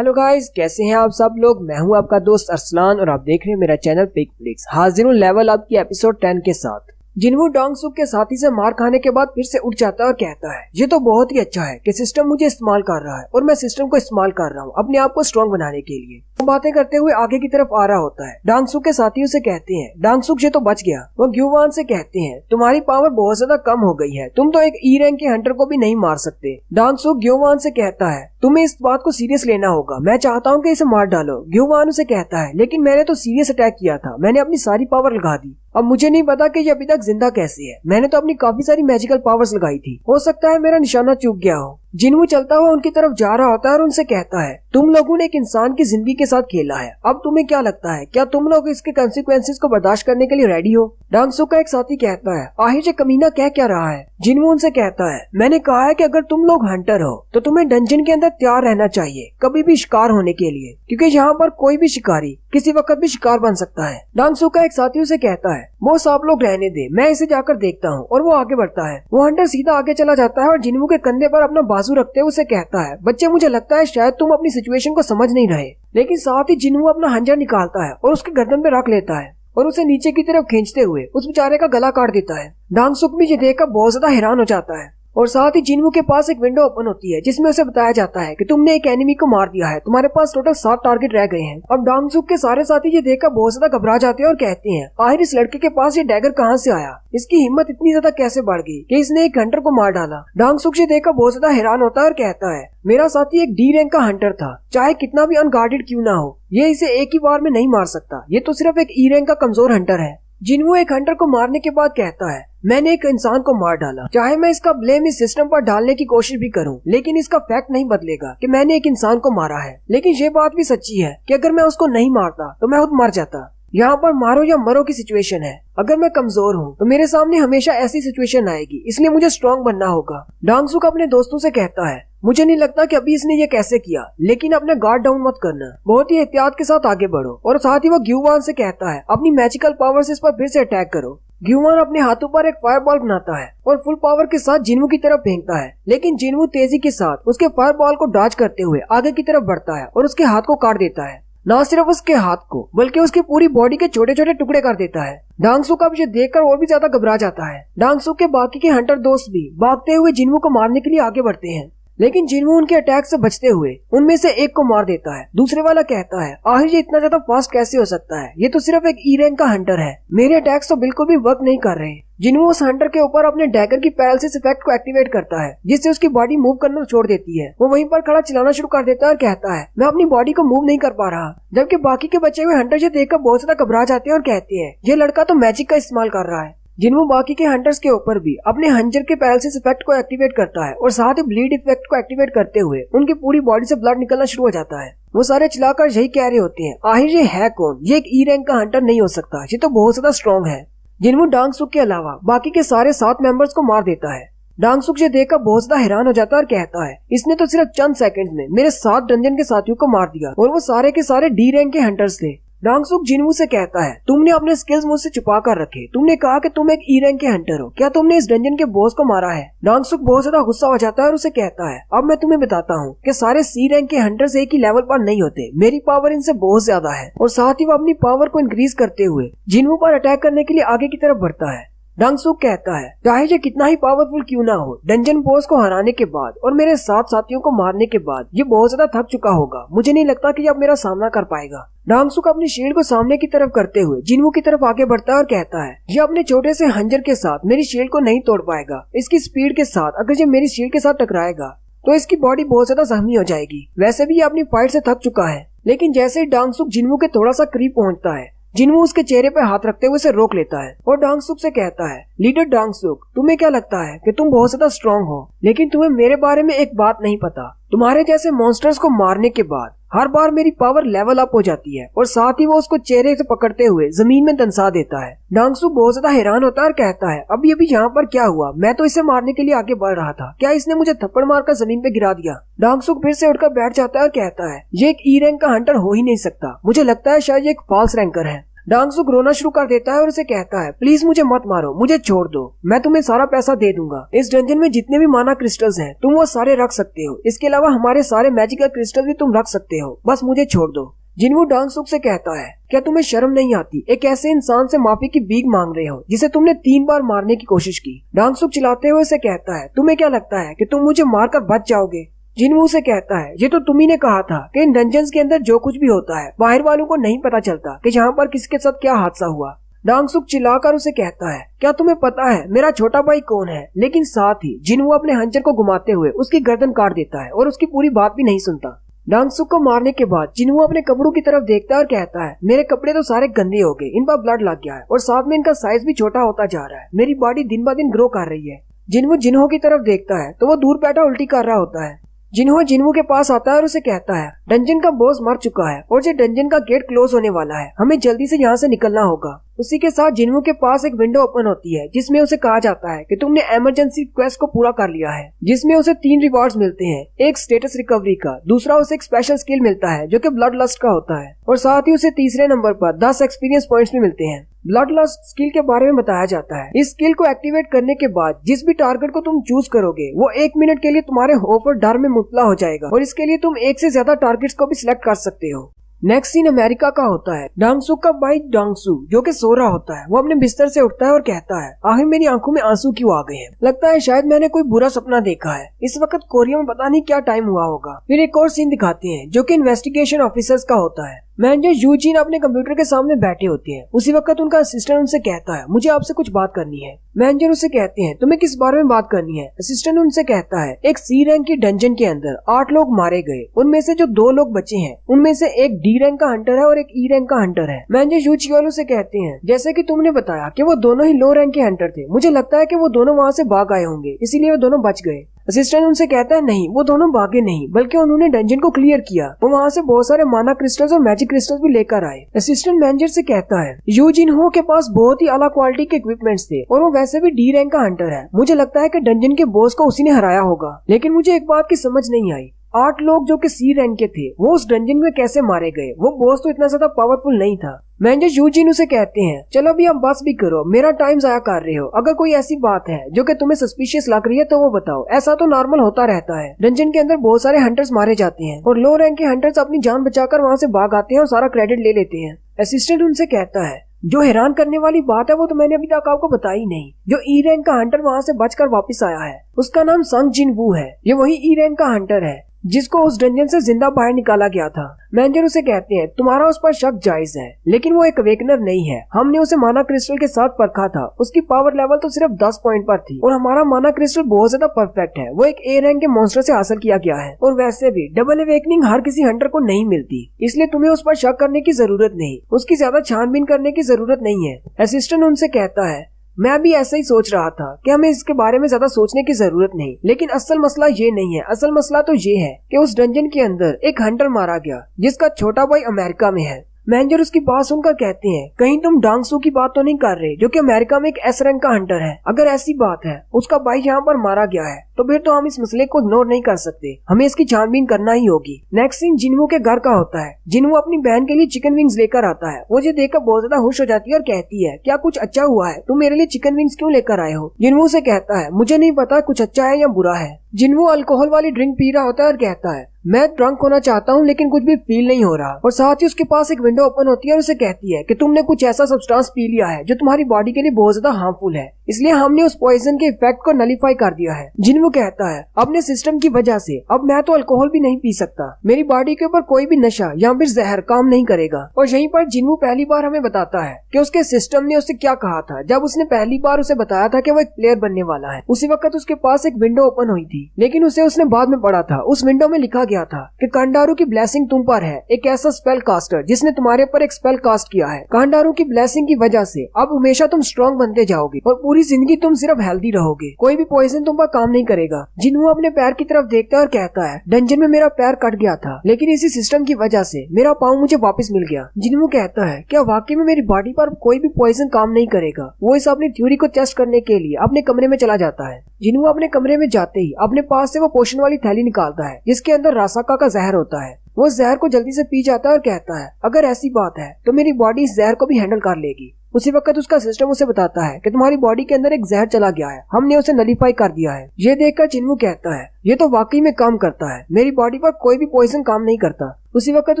Hello guys, कैसे हैं आप सब लोग। मैं हूं आपका दोस्त अरसलान और आप देख रहे हैं मेरा चैनल पिक फ्लिक्स। हाजिर हूं लेवल अप की एपिसोड 10 के साथ। जिनवू डोंग सुक के साथी से मार खाने के बाद फिर से उठ जाता है और कहता है ये तो बहुत ही अच्छा है कि सिस्टम मुझे इस्तेमाल कर रहा है और मैं सिस्टम को इस्तेमाल कर रहा हूँ अपने आप को स्ट्रॉन्ग बनाने के लिए। वो बातें करते हुए आगे की तरफ आ रहा होता है। डोंग सुक के साथी उसे कहते हैं डोंग सुक ये तो बच गया। वो ग्यूवान से कहते हैं तुम्हारी पावर बहुत ज्यादा कम हो गई है, तुम तो एक ई रैंक के हंटर को भी नहीं मार सकते। डोंग सुक ग्यूवान से कहता है तुम्हें इस बात को सीरियस लेना होगा, मैं चाहता हूँ कि इसे मार डालो। ग्यूवान उसे कहता है लेकिन मैंने तो सीरियस अटैक किया था, मैंने अपनी सारी पावर लगा दी, अब मुझे नहीं पता कि ये अभी तक जिंदा कैसे है। मैंने तो अपनी काफी सारी मैजिकल पावर्स लगाई थी, हो सकता है मेरा निशाना चूक गया हो। जिनवू चलता हुआ उनकी तरफ जा रहा होता है और उनसे कहता है तुम लोगों ने एक इंसान की जिंदगी के साथ खेला है, अब तुम्हें क्या लगता है क्या तुम लोग इसके कंसिक्वेंसेस को बर्दाश्त करने के लिए रेडी हो। डोंग सुक का एक साथी कहता है आहिर ये कमीना कह क्या रहा है। जिनवू उनसे कहता है मैंने कहा है कि अगर तुम लोग हंटर हो तो तुम्हें डंजन के अंदर तैयार रहना चाहिए कभी भी शिकार होने के लिए, क्योंकि यहाँ पर कोई भी शिकारी किसी वक्त भी शिकार बन सकता है। डोंग सुक का एक साथी उसे कहता है वो आप लोग रहने दे, मैं इसे जाकर देखता हूँ। और वो आगे बढ़ता है। वो हंटर सीधा आगे चला जाता है और जिनवू के कंधे पर अपना बाजू रखते हुए उसे कहता है बच्चे मुझे लगता है शायद तुम अपनी सिचुएशन को समझ नहीं रहे। लेकिन साथ ही जिनवू अपना हंजर निकालता है और उसके गर्दन पे रख लेता है और उसे नीचे की तरफ खींचते हुए उस बेचारे का गला काट देता है। डोंग सुक भी ये देखकर बहुत ज्यादा हैरान हो जाता है और साथ ही जिनवू के पास एक विंडो ओपन होती है जिसमें उसे बताया जाता है कि तुमने एक एनिमी को मार दिया है, तुम्हारे पास टोटल 7 टारगेट रह गए हैं। अब डोंग सुक के सारे साथी ये देखकर बहुत ज्यादा घबरा जाते हैं और कहते हैं आखिर इस लड़के के पास ये डैगर कहाँ से आया, इसकी हिम्मत इतनी ज्यादा कैसे बढ़ गई कि इसने एक हंटर को मार डाला। डोंग सुक ये देखकर बहुत ज्यादा हैरान होता है और कहता है मेरा साथी एक डी रैंक का हंटर था, चाहे कितना भी अनगार्डेड क्यों ना हो, ये इसे एक ही बार में नहीं मार सकता, ये तो सिर्फ एक ई रैंक का कमजोर हंटर है। जिनवू एक हंटर को मारने के बाद कहता है मैंने एक इंसान को मार डाला, चाहे मैं इसका ब्लेम इस सिस्टम पर डालने की कोशिश भी करूं, लेकिन इसका फैक्ट नहीं बदलेगा कि मैंने एक इंसान को मारा है। लेकिन ये बात भी सच्ची है कि अगर मैं उसको नहीं मारता तो मैं खुद मर जाता। यहाँ पर मारो या मरो की सिचुएशन है, अगर मैं कमजोर हूँ तो मेरे सामने हमेशा ऐसी सिचुएशन आएगी, इसलिए मुझे स्ट्रॉन्ग बनना होगा। डोंग सुक अपने दोस्तों से कहता है मुझे नहीं लगता कि अभी इसने ये कैसे किया, लेकिन अपने गार्ड डाउन मत करना, बहुत ही एहतियात के साथ आगे बढ़ो। और साथ ही वो ग्यूवान से कहता है अपनी मैजिकल पावर से इस पर फिर से अटैक करो। ग्यूवान अपने हाथों पर एक फायरबॉल बनाता है और फुल पावर के साथ जिनवू की तरफ फेंकता है, लेकिन जिनवू तेजी के साथ उसके फायरबॉल को डॉज करते हुए आगे की तरफ बढ़ता है और उसके हाथ को काट देता है। न सिर्फ उसके हाथ को बल्कि उसकी पूरी बॉडी के छोटे छोटे टुकड़े कर देता है। डोंग सुक अब ये देखकर और भी ज्यादा घबरा जाता है। डोंग सुक के बाकी के हंटर दोस्त भी भागते हुए जिनवू को मारने के लिए आगे बढ़ते हैं, लेकिन जिनवू उनके अटैक से बचते हुए उनमें से एक को मार देता है। दूसरे वाला कहता है आखिर ये इतना ज्यादा फास्ट कैसे हो सकता है, ये तो सिर्फ एक ई रैंक का हंटर है, मेरे अटैक्स तो बिल्कुल भी वर्क नहीं कर रहे। जिनवू उस हंटर के ऊपर अपने डैगर की पैरालिसिस इफेक्ट को एक्टिवेट करता है जिससे उसकी बॉडी मूव करना छोड़ देती है। वो वहीं पर खड़ा चिल्लाना शुरू कर देता है और कहता है मैं अपनी बॉडी को मूव नहीं कर पा रहा। जबकि बाकी के बचे हुए हंटर ये देखकर बहुत ज्यादा घबरा जाते हैं और कहते हैं ये लड़का तो मैजिक का इस्तेमाल कर रहा है। जिनवू बाकी के हंटर्स के ऊपर भी अपने हंजर के पैरालिसिस इफेक्ट को एक्टिवेट करता है और साथ ही ब्लीड इफेक्ट को एक्टिवेट करते हुए उनकी पूरी बॉडी से ब्लड निकलना शुरू हो जाता है। वो सारे चिल्लाकर यही कह रहे होते हैं आखिर ये है कौन, ये एक ई रैंक का हंटर नहीं हो सकता, ये तो बहुत ज्यादा स्ट्रॉन्ग है। जिनवू डोंग सुक के अलावा बाकी के सारे 7 मेंबर्स को मार देता है। डोंग सुक ये देखकर बहुत ज्यादा हैरान हो जाता है और कहता है इसने तो सिर्फ चंद सेकंड्स में मेरे 7 डंजन के साथियों को मार दिया और वो सारे के सारे डी रैंक के हंटर्स थे। डोंग सुक जिनवू से कहता है तुमने अपने स्किल्स मुझसे छुपा कर रखे, तुमने कहा कि तुम एक ई रैंक के हंटर हो, क्या तुमने इस डंजन के बॉस को मारा है। डोंग सुक बहुत ज्यादा गुस्सा हो जाता है और उसे कहता है अब मैं तुम्हें बताता हूँ कि सारे सी रैंक के हंटर्स एक ही लेवल पर नहीं होते, मेरी पावर इनसे बहुत ज्यादा है। और साथ ही वो अपनी पावर को इंक्रीज करते हुए जिनवू पर अटैक करने के लिए आगे की तरफ बढ़ता है। डोंग सुक कहता है चाहे ये कितना ही पावरफुल क्यों ना हो, डंजन बॉस को हराने के बाद और मेरे 7 साथियों को मारने के बाद ये बहुत ज्यादा थक चुका होगा, मुझे नहीं लगता कि ये अब मेरा सामना कर पाएगा। डोंग सुक अपनी शील्ड को सामने की तरफ करते हुए जिनवू की तरफ आगे बढ़ता है और कहता है ये अपने छोटे से हंजर के साथ मेरी शील्ड को नहीं तोड़ पाएगा, इसकी स्पीड के साथ अगर ये मेरी शील्ड के साथ टकराएगा तो इसकी बॉडी बहुत ज्यादा जख्मी हो जाएगी। वैसे भी ये अपनी फाइट से थक चुका है। लेकिन जैसे ही डोंग सुक जिनवू के थोड़ा सा करीब पहुंचता है जिनवू उसके चेहरे पर हाथ रखते हुए उसे रोक लेता है और डोंग सुक से कहता है लीडर डोंग सुक तुम्हें क्या लगता है कि तुम बहुत ज्यादा स्ट्रॉन्ग हो, लेकिन तुम्हें मेरे बारे में एक बात नहीं पता, तुम्हारे जैसे मॉन्स्टर्स को मारने के बाद हर बार मेरी पावर लेवल अप हो जाती है। और साथ ही वो उसको चेहरे से पकड़ते हुए जमीन में दंसा देता है। डोंग सुक बहुत ज्यादा हैरान होता है और कहता है अभी अभी यहाँ पर क्या हुआ, मैं तो इसे मारने के लिए आगे बढ़ रहा था, क्या इसने मुझे थप्पड़ मारकर जमीन पे गिरा दिया। डोंग सुक फिर से उठकर बैठ जाता है और कहता है ये एक ई रैंक का हंटर हो ही नहीं सकता, मुझे लगता है शायद ये एक फॉल्स रैंकर है। डांगसुक रोना शुरू कर देता है और उसे कहता है प्लीज मुझे मत मारो, मुझे छोड़ दो, मैं तुम्हें सारा पैसा दे दूंगा। इस डंजन में जितने भी माना क्रिस्टल्स हैं तुम वो सारे रख सकते हो, इसके अलावा हमारे सारे मैजिकल क्रिस्टल भी तुम रख सकते हो, बस मुझे छोड़ दो। जिन्वू डांगसुक से कहता है क्या तुम्हें शर्म नहीं आती, एक ऐसे इंसान से माफी की भीख मांग रहे हो जिसे तुमने 3 बार मारने की कोशिश की। डांगसुक चिल्लाते हुए उसे कहता है तुम्हें क्या लगता है कि तुम मुझे मारकर बच जाओगे। जिन्वू से कहता है ये तो तुम्ही ने कहा था कि इन डंजन्स के अंदर जो कुछ भी होता है बाहर वालों को नहीं पता चलता कि यहाँ पर किसके साथ क्या हादसा हुआ। डांगसुक चिल्लाकर उसे कहता है क्या तुम्हें पता है मेरा छोटा भाई कौन है, लेकिन साथ ही जिन्वू अपने हंजर को घुमाते हुए उसकी गर्दन काट देता है और उसकी पूरी बात भी नहीं सुनता। डांगसुक को मारने के बाद जिन्वू अपने कपड़ों की तरफ देखता है और कहता है मेरे कपड़े तो सारे गंदे हो गए, इन पर ब्लड लग गया है और साथ में इनका साइज भी छोटा होता जा रहा है, मेरी बॉडी दिन ब दिन ग्रो कर रही है। जिन्वू जिन्हो की तरफ देखता है तो वो दूर बैठा उल्टी कर रहा होता है। जिन्हो के पास आता है और उसे कहता है डंजन का बॉस मर चुका है और ये डंजन का गेट क्लोज होने वाला है, हमें जल्दी से यहाँ से निकलना होगा। उसी के साथ जिन्वू के पास एक विंडो ओपन होती है जिसमें उसे कहा जाता है कि तुमने इमरजेंसी क्वेस्ट को पूरा कर लिया है, जिसमें उसे 3 रिवॉर्ड्स मिलते हैं, एक स्टेटस रिकवरी का, दूसरा उसे एक स्पेशल स्किल मिलता है जो कि ब्लड लस्ट का होता है और साथ ही उसे तीसरे नंबर पर 10 एक्सपीरियंस पॉइंट्स भी मिलते हैं। ब्लड लस्ट स्किल के बारे में बताया जाता है इस स्किल को एक्टिवेट करने के बाद जिस भी टारगेट को तुम चूज करोगे वो 1 मिनट के लिए तुम्हारे होप और डर में मुबतला हो जाएगा और इसके लिए तुम 1 से ज्यादा टारगेट्स को भी सिलेक्ट कर सकते हो। नेक्स्ट सीन अमेरिका का होता है। डांगसुक का भाई डांगसू जो कि सो रहा होता है वो अपने बिस्तर से उठता है और कहता है आखिर मेरी आंखों में आंसू क्यों आ गए हैं, लगता है शायद मैंने कोई बुरा सपना देखा है। इस वक्त कोरिया में पता नहीं क्या टाइम हुआ होगा। फिर एक और सीन दिखाते हैं जो कि इन्वेस्टिगेशन ऑफिसर्स का होता है। मैनेजर यूजीन अपने कंप्यूटर के सामने बैठे होते हैं। उसी वक्त उनका असिस्टेंट उनसे कहता है मुझे आपसे कुछ बात करनी है। मैनेजर उसे कहते हैं तुम्हें किस बारे में बात करनी है। असिस्टेंट उनसे कहता है एक सी रैंक की डंजन के अंदर 8 लोग मारे गए, उनमें से जो 2 लोग बचे हैं उनमें से एक डी रैंक का हंटर है और एक ई रैंक का हंटर है। मैनेजर यूचियोलो से कहते हैं जैसे कि तुमने बताया कि वो दोनों ही लो रैंक के हंटर थे, मुझे लगता है कि वो दोनों वहाँ से भाग आए होंगे, इसीलिए वो दोनों बच गए। असिस्टेंट उनसे कहता है नहीं, वो दोनों भागे नहीं बल्कि उन्होंने डंजन को क्लियर किया, वो वहाँ से बहुत सारे माना क्रिस्टल्स और मैजिक क्रिस्टल्स भी लेकर आए। असिस्टेंट मैनेजर से कहता है यूजिन हो के पास बहुत ही आला क्वालिटी के इक्विपमेंट्स थे और वो वैसे भी डी रैंक का हंटर है, मुझे लगता है कि डंजन के बॉस को उसी ने हराया होगा। लेकिन मुझे एक बात की समझ नहीं आई, 8 लोग जो कि सी रैंक के थे वो उस डंजन में कैसे मारे गए, वो बॉस तो इतना ज्यादा पावरफुल नहीं था। मैनेजर यूजिन उसे कहते हैं चलो अभी आप बस भी करो, मेरा टाइम जाया कर रहे हो, अगर कोई ऐसी बात है जो कि तुम्हें सस्पिशियस लग रही है तो वो बताओ, ऐसा तो नॉर्मल होता रहता है। डंजन के अंदर बहुत सारे हंटर्स मारे जाते हैं और लो रैंक के हंटर्स अपनी जान बचाकर वहाँ से भाग आते हैं और सारा क्रेडिट ले लेते हैं। असिस्टेंट उनसे कहता है जो हैरान करने वाली बात है वो तो मैंने अभी तक आपको बताई नहीं, जो ई रैंक का हंटर वहाँ से बचकर वापस आया है उसका नाम संग जिनवू है, ये वही ई रैंक का हंटर है जिसको उस डंजन से जिंदा बाहर निकाला गया था। मैनेजर उसे कहते हैं तुम्हारा उस पर शक जायज है लेकिन वो एक अवेकनर नहीं है, हमने उसे माना क्रिस्टल के साथ परखा था, उसकी पावर लेवल तो सिर्फ 10 पॉइंट पर थी और हमारा माना क्रिस्टल बहुत ज्यादा परफेक्ट है, वो एक ए रैंक के मॉन्स्टर से हासिल किया गया है और वैसे भी डबल अवेकनिंग हर किसी हंटर को नहीं मिलती, इसलिए तुम्हें उस पर शक करने की जरूरत नहीं, उसकी ज्यादा छानबीन करने की जरूरत नहीं है। असिस्टेंट उनसे कहता है मैं भी ऐसा ही सोच रहा था कि हमें इसके बारे में ज्यादा सोचने की जरूरत नहीं, लेकिन असल मसला ये नहीं है, असल मसला तो ये है कि उस डंजन के अंदर एक हंटर मारा गया जिसका छोटा भाई अमेरिका में है। मैनेजर उसकी बात सुनकर कहते हैं कहीं तुम डांगसू की बात तो नहीं कर रहे जो कि अमेरिका में एक एस रैंक का हंटर है, अगर ऐसी बात है उसका भाई यहाँ पर मारा गया है तो फिर तो हम इस मसले को इग्नोर नहीं कर सकते, हमें इसकी छानबीन करना ही होगी। नेक्स्ट सीन जिन्वू के घर का होता है। जिन्वू अपनी बहन के लिए चिकन विंग्स लेकर आता है, वो ये देखकर बहुत ज्यादा खुश हो जाती है और कहती है क्या कुछ अच्छा हुआ है, तुम मेरे लिए चिकन विंग्स क्यों लेकर आए हो। जिन्वू से कहता है मुझे नहीं पता कुछ अच्छा है या बुरा है। जिन्वू अल्कोहल वाली ड्रिंक पी रहा होता है और कहता है मैं ड्रंक होना चाहता हूँ लेकिन कुछ भी फील नहीं हो रहा, और साथ ही उसके पास एक विंडो ओपन होती है और उसे कहती है कि तुमने कुछ ऐसा सब्सटेंस पी लिया है जो तुम्हारी बॉडी के लिए बहुत ज्यादा हार्मफुल है, इसलिए हमने उस पॉइजन के इफेक्ट को नलीफाई कर दिया है। जिन्वू कहता है अपने सिस्टम की वजह से अब मैं तो अल्कोहल भी नहीं पी सकता, मेरी बॉडी के ऊपर कोई भी नशा या फिर जहर काम नहीं करेगा। और यहीं पर जिन्वू पहली बार हमें बताता है कि उसके सिस्टम ने उससे क्या कहा था जब उसने पहली बार उसे बताया था कि वो एक प्लेयर बनने वाला है। उसी वक्त उसके पास एक विंडो ओपन हुई थी लेकिन उसे उसने बाद में पढ़ा था, उस विंडो में लिखा गया था कि कांडारू की ब्लेसिंग तुम पर है, एक ऐसा स्पेल कास्टर जिसने तुम्हारे ऊपर एक स्पेल कास्ट किया है। कांडारू की ब्लेसिंग की वजह से अब हमेशा तुम स्ट्रॉन्ग बनते जाओगे और पूरी जिंदगी तुम सिर्फ हेल्दी रहोगे, कोई भी पॉइजन तुम पर काम नहीं करेगा। जिन्वू अपने पैर की तरफ देखता है और कहता है डंजन में मेरा पैर कट गया था लेकिन इसी सिस्टम की वजह से मेरा पाँव मुझे वापस मिल गया। जिन्वू कहता है क्या वाकई में मेरी बॉडी पर कोई भी पॉइजन काम नहीं करेगा। वो इस अपनी थ्योरी को टेस्ट करने के लिए अपने कमरे में चला जाता है। जिन्वू अपने कमरे में जाते ही अपने पास से वो पोशन वाली थैली निकालता है जिसके अंदर रासाका का जहर होता है। वो जहर को जल्दी से पी जाता है और कहता है अगर ऐसी बात है तो मेरी बॉडी इस जहर को भी हैंडल कर लेगी। उसी वक्त उसका सिस्टम उसे बताता है कि तुम्हारी बॉडी के अंदर एक जहर चला गया है, हमने उसे नलीफाई कर दिया है। ये देखकर जिन्वू कहता है ये तो वाकई में काम करता है, मेरी बॉडी पर कोई भी पॉइजन काम नहीं करता। उसी वक्त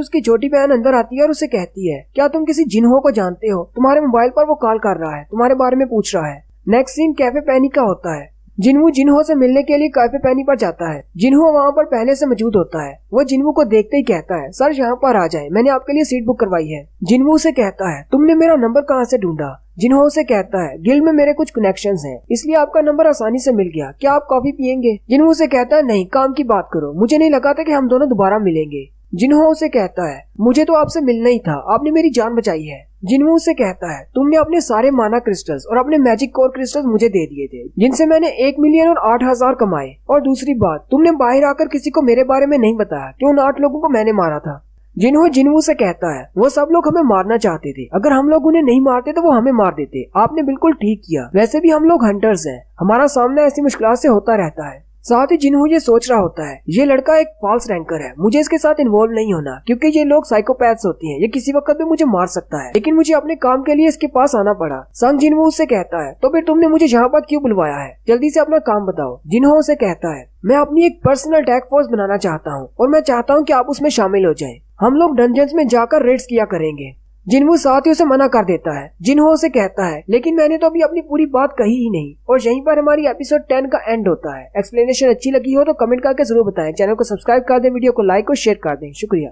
उसकी छोटी बहन अंदर आती है और उसे कहती है क्या तुम किसी जिन्हो को जानते हो, तुम्हारे मोबाइल पर वो कॉल कर रहा है, तुम्हारे बारे में पूछ रहा है। नेक्स्ट सीन कैफे पेनी का होता है। जिन्वू जिन्हो से मिलने के लिए कैफे पेनी पर जाता है। जिन्हो वहाँ पर पहले से मौजूद होता है। वो जिन्वू को देखते ही कहता है सर यहाँ पर आ जाए, मैंने आपके लिए सीट बुक करवाई है। जिन्वू से कहता है तुमने मेरा नंबर कहाँ से ढूंढा। जिन्हो से कहता है गिल्ड में मेरे कुछ कनेक्शंस हैं, इसलिए आपका नंबर आसानी से मिल गया, क्या आप कॉफी पियेंगे। जिन्हो से कहता है नहीं, काम की बात करो, मुझे नहीं लगा था कि हम दोनों दोबारा मिलेंगे। जिन्हो से कहता है मुझे तो आपसे मिलना ही था, आपने मेरी जान बचाई है। जिन्वू से कहता है तुमने अपने सारे माना क्रिस्टल्स और अपने मैजिक कोर क्रिस्टल्स मुझे दे दिए थे, जिनसे मैंने 1 मिलियन और 8,000 कमाए। और दूसरी बात, तुमने बाहर आकर किसी को मेरे बारे में नहीं बताया कि उन 8 लोगों को मैंने मारा था। जिन्वू से कहता है वो सब लोग हमें मारना चाहते थे, अगर हम लोग उन्हें नहीं मारते तो वो हमें मार देते, आपने बिल्कुल ठीक किया। वैसे भी हम लोग हंटर्स हैं, हमारा सामना ऐसी मुश्किल से होता रहता है। साथ ही जिन्वू ये सोच रहा होता है ये लड़का एक फॉल्स रैंकर है, मुझे इसके साथ इन्वॉल्व नहीं होना, क्योंकि ये लोग साइकोपैथ्स होते हैं, ये किसी वक्त भी मुझे मार सकता है, लेकिन मुझे अपने काम के लिए इसके पास आना पड़ा। संग जिन्वू से कहता है तो फिर तुमने मुझे यहाँ पर क्यों बुलवाया है, जल्दी से अपना काम बताओ। जिन्हो से कहता है मैं अपनी एक पर्सनल टैग फोर्स बनाना चाहता हूँ और मैं चाहता हूँ कि आप उसमें शामिल हो जाएं। हम लोग डंजन्स में जाकर रेड्स किया करेंगे। जिन्वू साथ ही उसे मना कर देता है। जिन्हो से कहता है लेकिन मैंने तो अभी अपनी पूरी बात कही ही नहीं। और यहीं पर हमारी एपिसोड 10 का एंड होता है। एक्सप्लेनेशन अच्छी लगी हो तो कमेंट करके जरूर बताएं। चैनल को सब्सक्राइब कर दें, वीडियो को लाइक और शेयर कर दें। शुक्रिया।